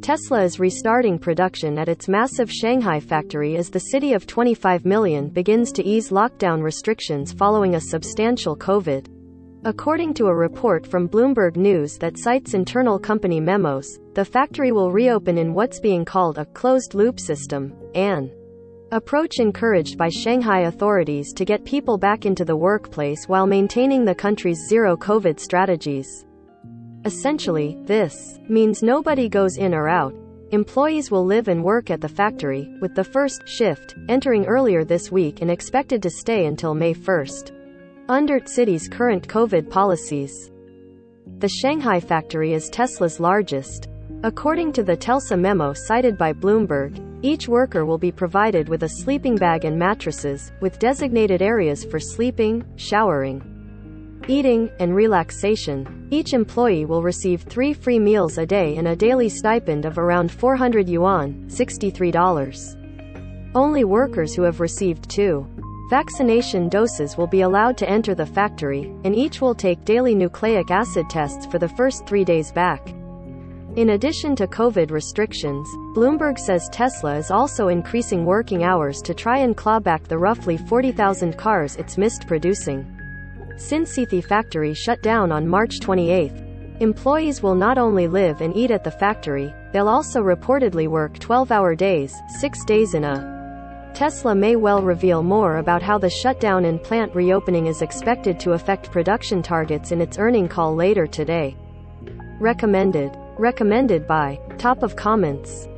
Tesla is restarting production at its massive Shanghai factory as the city of 25 million begins to ease lockdown restrictions following a substantial COVID. According to a report from Bloomberg News that cites internal company memos, the factory will reopen in what's being called a closed-loop system, an approach encouraged by Shanghai authorities to get people back into the workplace while maintaining the country's zero-COVID strategies. Essentially, this means nobody goes in or out. Employees will live and work at the factory, with the first shift entering earlier this week and expected to stay until May 1st. Under the city's current COVID policies, the Shanghai factory is Tesla's largest. According to the Telsa memo cited by Bloomberg, each worker will be provided with a sleeping bag and mattresses, with designated areas for sleeping, showering, eating, and relaxation. Each employee will receive 3 free meals a day and a daily stipend of around 400 yuan, $63. Only workers who have received 2 vaccination doses will be allowed to enter the factory, and each will take daily nucleic acid tests for the first 3 days back. In addition to COVID restrictions, Bloomberg says Tesla is also increasing working hours to try and claw back the roughly 40,000 cars it's missed producing since the factory shut down on March 28. Employees will not only live and eat at the factory, they'll also reportedly work 12-hour days, 6 days in a. Tesla may well reveal more about how the shutdown and plant reopening is expected to affect production targets in its earnings call later today. Recommended by Top of Comments.